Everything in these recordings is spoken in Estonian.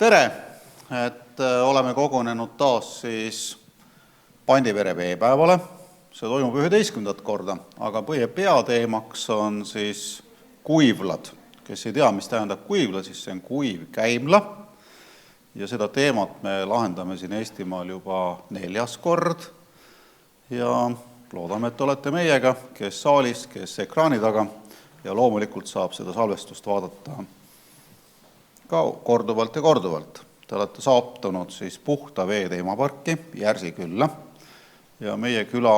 Tere! Oleme kogunenud taas siis Pandivere veepäevale. See toimub 11. korda, aga peateemaks on siis kuivlad. Kes ei tea, mis tähendab kuivla, siis see on kuiv käimla. Ja seda teemat me lahendame siin Eestimaal juba 4. kord. Ja loodame, et olete meiega, kes saalis, kes ekraani taga. Ja loomulikult saab seda salvestust vaadata ka korduvalt ja korduvalt. Te olete saaptunud siis Puhta vee teemaparki Järsikülla ja meie küla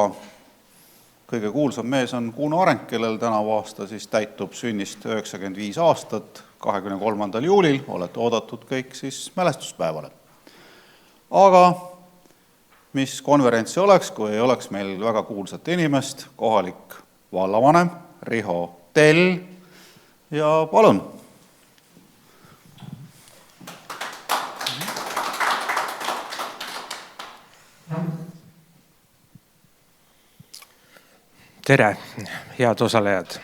kõige kuulsam mees on Kuno Areng, kellel tänavu aasta siis täitub sünnist 95 aastat, 23. juulil olete oodatud kõik siis mälestuspäevale. Aga mis konverentsi oleks, kui ei oleks meil väga kuulsat inimest, kohalik vallavanem Riho Tell ja palun! Tere, head osalejad.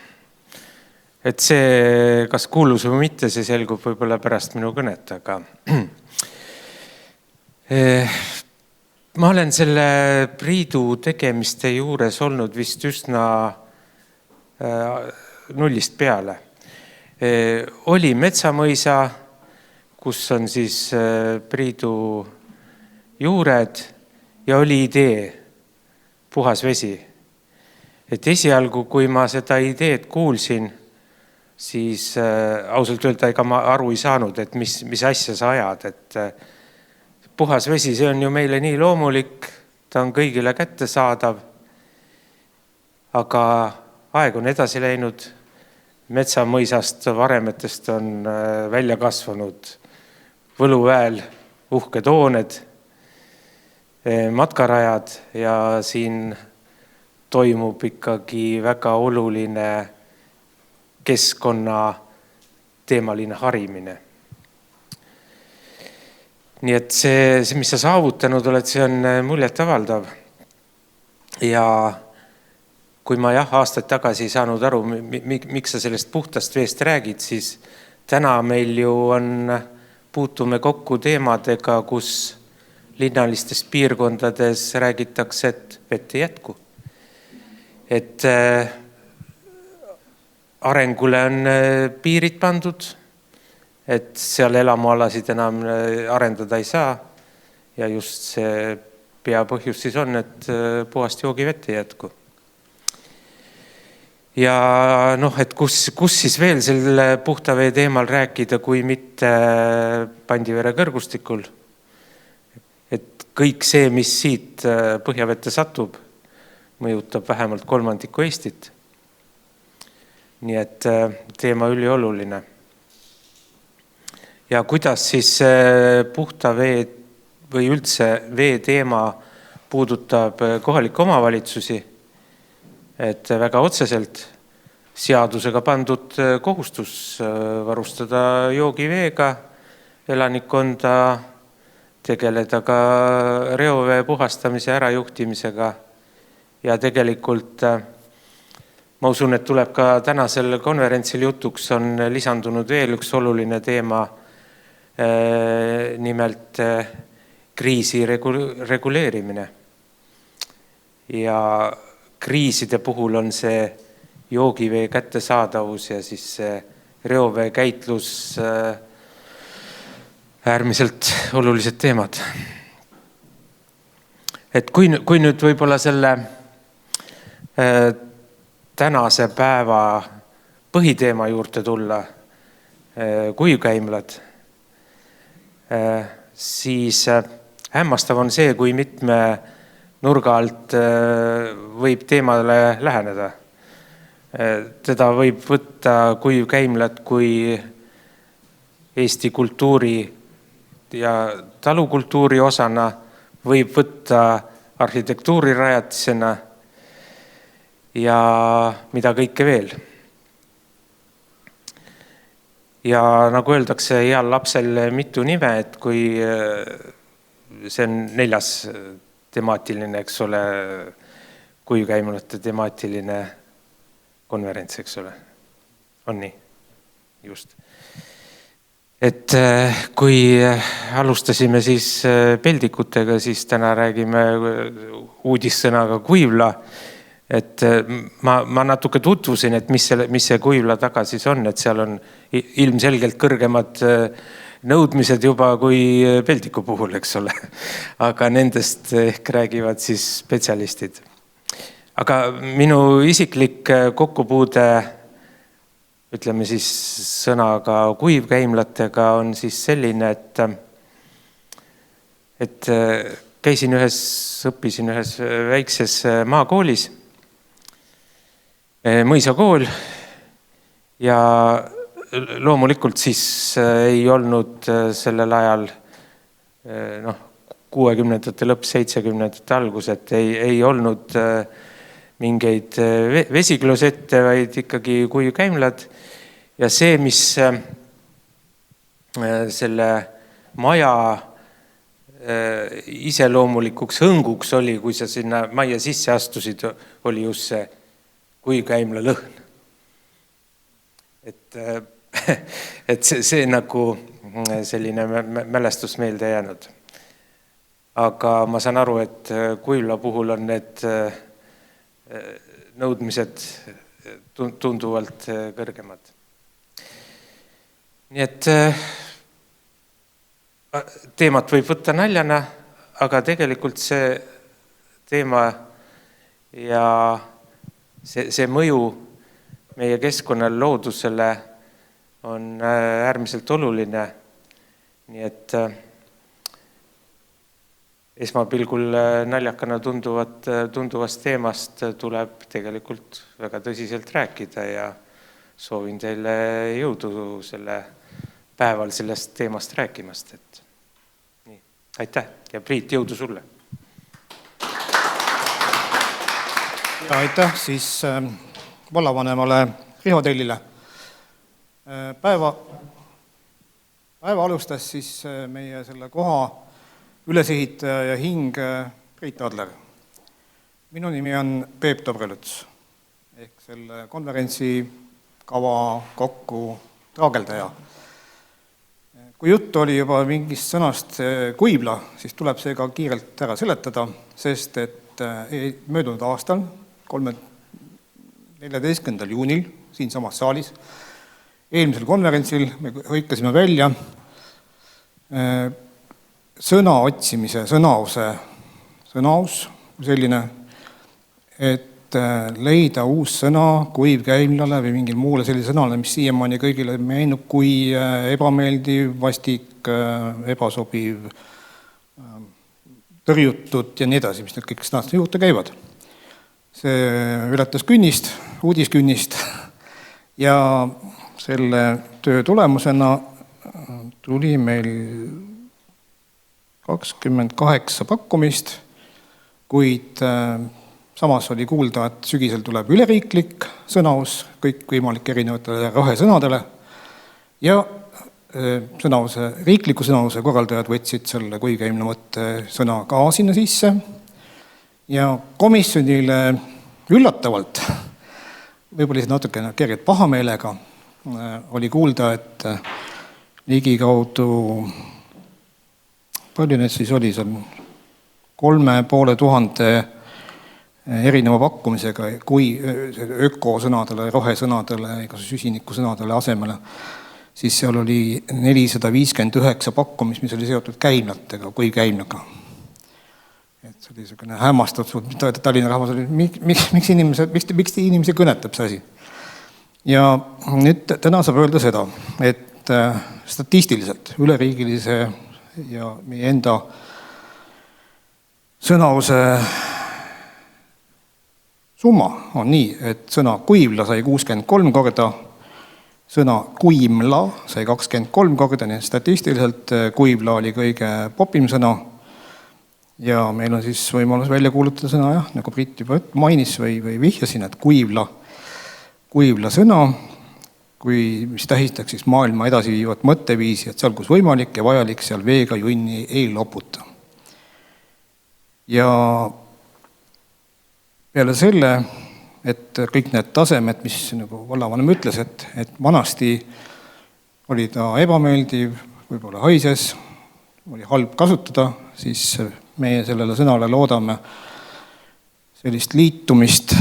Et see, kas kuulus või mitte, see selgub võib-olla pärast minu kõnet, aga ma olen selle Priidu tegemiste juures olnud vist üsna nullist peale. Oli Metsamõisa, kus on siis Priidu juured ja oli idee puhas vesi. Et esialgu, kui ma seda ideed kuulsin, siis ausalt öelda, ega ma aru ei saanud, et mis asja sa ajad. Et puhas vesi, see on ju meile nii loomulik, ta on kõigile kättesaadav. Aga aeg on edasi läinud, Metsamõisast, varemetest on välja kasvanud Võluväel uhked hooned, matkarajad ja siin toimub ikkagi väga oluline keskkonna teemaline harimine. Nii et see, mis sa saavutanud oled, see on muljetavaldav. Ja kui ma aastaid tagasi ei saanud aru, miks sa sellest puhtast veest räägid, siis täna meil ju puutume kokku teemadega, kus linnalistes piirkondades räägitakse, et vett ei jätku. Et arengule on piirid pandud, et seal elamualasid enam arendada ei saa. Ja just see peapõhjus siis on, et puhast joogivett ei jätku. Ja et kus siis veel selle puhta vee teemal rääkida, kui mitte Pandivere kõrgustikul. Et kõik see, mis siit põhjavette satub, mõjutab vähemalt 1/3 Eestit. Nii et teema ülioluline. Ja kuidas siis puhta vee või üldse vee teema puudutab kohalikke omavalitsusi? Et väga otseselt seadusega pandud kohustus varustada joogiveega, elanikkonda tegeleda ka reovee puhastamise ärajuhtimisega. Ja tegelikult ma usun, et tuleb ka tänasel konverentsil jutuks on lisandunud veel üks oluline teema, nimelt kriisi reguleerimine. Ja kriiside puhul on see joogivee kättesaadavus ja siis see reovee käitlus äärmiselt olulised teemad. Et kui nüüd võib-olla selle tänase päeva põhiteema juurde tulla, kuivkäimlad, siis hämmastav on see, kui mitme nurga alt võib teemale läheneda. Teda võib võtta kuivkäimlad kui Eesti kultuuri ja talukultuuri osana, võib võtta arhitektuurirajatisena ja mida kõike veel. Ja nagu öeldakse, heal lapsel mitu nime, et kui see on 4. temaatiline, eks ole, kuivkäimlate temaatiline konverents, eks ole. On nii? Just. et kui alustasime siis peldikutega, siis täna räägime uudissõnaga kuivla. Et ma natuke tutvusin, et mis see kuivla taga siis on, et seal on ilmselgelt kõrgemad nõudmised juba kui peldiku puhul, eks ole. Aga nendest ehk räägivad siis spetsialistid. Aga minu isiklik kokkupuude, ütleme siis sõnaga kuivkäimlatega on siis selline, et õppisin ühes väikses maakoolis, mõisakool, ja loomulikult siis ei olnud sellel ajal 60. lõpp, 70. algus, et ei olnud mingeid vesiklosette, vaid ikkagi kuivkäimlad. Ja see, mis selle maja iseloomulikuks hõnguks oli, kui sa sinna majja sisse astusid, oli just see kuivkäimla lõhn. Et see nagu selline mälestus meelde jäänud. Aga ma saan aru, et kuivla puhul on need nõudmised tunduvalt kõrgemad. Nii et teemat võib võtta naljana, aga tegelikult see teema ja see mõju meie keskkonnal loodusele on äärmiselt oluline. Nii et esmapilgul naljakana tunduvast teemast tuleb tegelikult väga tõsiselt rääkida ja soovin teile jõudu selle päeval sellest teemast rääkimast. Nii, aitäh ja Priit, jõudu sulle! Ja aitäh siis vallavanemale Riho Tellile. Päeva alustas siis meie selle koha ülesehitaja ja hing Priit Adler. Minu nimi on Peep Dobrelüts ehk selle konverentsi kava kokku traageldaja. Kui jutt oli juba mingist sõnast kuivla, siis tuleb see ka kiirelt ära seletada, sest et möödunud aastal, 14. juunil siin samas saalis, eelmisel konverentsil me hõikasime välja sõna otsimise, sõnaus selline, et leida uus sõna kuivkäimlale või mingil muule sellise sõnale, mis siiamaani kõigile meenub kui ebameeldiv, vastik, ebasobiv, tõrjutud ja nii edasi, mis need kõik sõnad juurde käivad. See ületas künnist, uudiskünnist ja selle töö tulemusena tuli meil 28 pakkumist, kuid samas oli kuulda, et sügisel tuleb üleriiklik sõnaus kõikvõimalik erinevatele rohesõnadele ja riikliku sõnause korraldajad võtsid selle kuivkäimla mõtte sõna ka sinna sisse ja komisjonile üllatavalt, võib-olla natukene kergelt pahameelega, oli kuulda, et ligikaudu, palju need siis oli, see on 3500 erineva pakkumisega, kui ökosõnadele, rohesõnadele, süsinikusõnadele asemele, siis seal oli 459 pakkumist, mis oli seotud käimlatega, kuivkäimlaga. Et see oli selline hämmastatud, Tallinna rahvas oli, miks inimesi kõnetab see asi. Ja nüüd täna saab öelda seda, et statistiliselt üleriigilise ja meie enda sõnause summa on nii, et sõna kuivla sai 63 korda, sõna kuimla sai 23 korda, nii statistiliselt kuivla oli kõige popim sõna ja meil on siis võimalus välja kuulutada sõna, jah, nagu Priit juba mainis või vihjasin, et kuivla sõna, mis tähistaks siis maailma edasiviivat mõtteviisi, et seal, kus võimalik ja vajalik, seal veega junni ei loputa. Ja peale selle, et kõik need tasemed, mis nagu vallavanem ütles, et vanasti oli ta ebameeldiv, võib-olla haises, oli halb kasutada, siis meie sellele sõnale loodame sellist liitumist,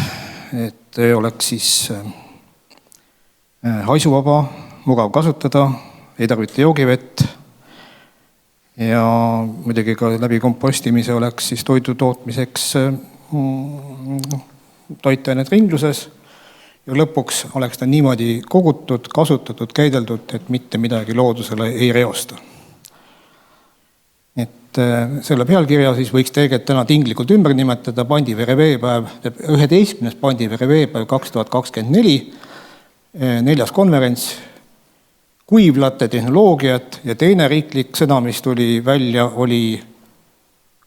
et oleks siis haisuvaba, mugav kasutada, ei tarvita joogivett ja muidugi ka läbi kompostimise oleks siis toidu tootmiseks toitained ringluses ja lõpuks oleks ta niimoodi kogutud, kasutatud, käideldud, et mitte midagi loodusele ei reosta. Et selle pealkirja siis võiks tegelikult täna tinglikult ümber nimetada Pandivere veepäev, 11. Pandivere veepäev 2024, 4. konverents, kuivlatte tehnoloogiat ja teine riiklik sõna, mis tuli välja, oli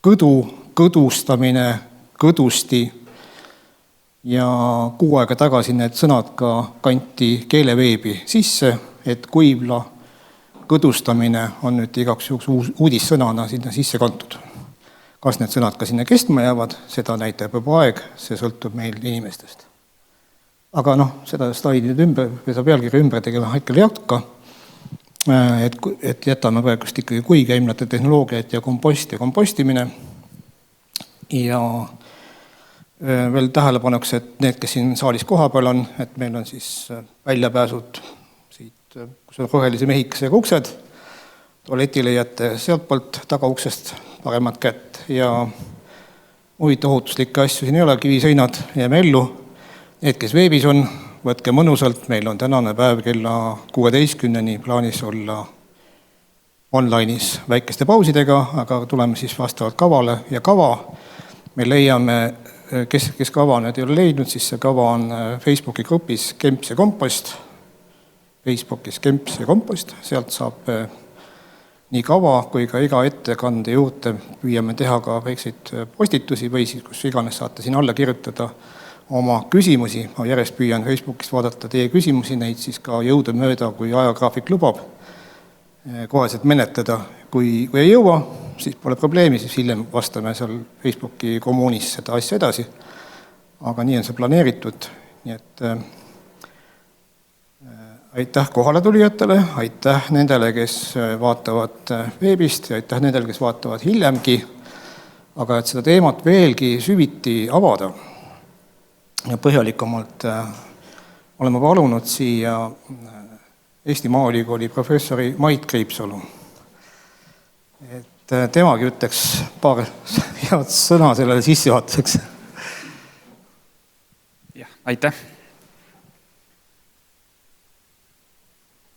kõdu, kõdustamine, kõdusti ja 6 aega tagasi need sõnad ka kanti keeleveebi sisse, et kuivla kõdustamine on nüüd igaks juhuks uudissõnana sinna sisse kantud. Kas need sõnad ka sinna kestma jäävad, seda näitab juba aeg, see sõltub meil inimestest. Aga seda slaidi ümber, või seda pealkirja ümber tegema hetkel ei hakka, et jätame praegust ikkagi kuigeimlate tehnoloogiat ja kompost ja kompostimine. Ja veel tähelepanuks, et need, kes siin saalis kohapeal on, et meil on siis väljapääsud siit, kus on rohelise mehikesega uksed, tualeti leiate sealtpoolt tagauksest paremat kätt ja muid ohutuslikke asju siin ei ole, kiviseinad, jääme ellu. Need, kes veebis on, võtke mõnusalt, meil on tänane päev kella 16-ni plaanis olla online'is väikeste pausidega, aga tuleme siis vastavalt kavale ja kava me leiame, kes kava nüüd ei ole leidnud, siis see kava on Facebooki grupis Kemps ja Kompost, Facebookis Kemps ja Kompost, sealt saab nii kava kui ka iga ettekande juurde püüame teha ka väikseid postitusi või siis kus iganes saate siin alla kirjutada oma küsimusi. Ma järjest püüan Facebookist vaadata teie küsimusi, neid siis ka jõuda mööda, kui ajagraafik lubab koheselt menetleda. Kui ei jõua, siis pole probleemi, siis hiljem vastame seal Facebooki kommuunis seda asja edasi. Aga nii on see planeeritud. Nii et aitäh kohale tulijatele, aitäh nendele, kes vaatavad veebist ja aitäh nendele, kes vaatavad hiljemgi. Aga et seda teemat veelgi süviti avada ja põhjalikumalt oleme palunud siia Eesti Maaülikooli professori Mait Kriipsalu. Et temagi ütleks paar head sõna sellele sissejuhatuseks. Aitäh!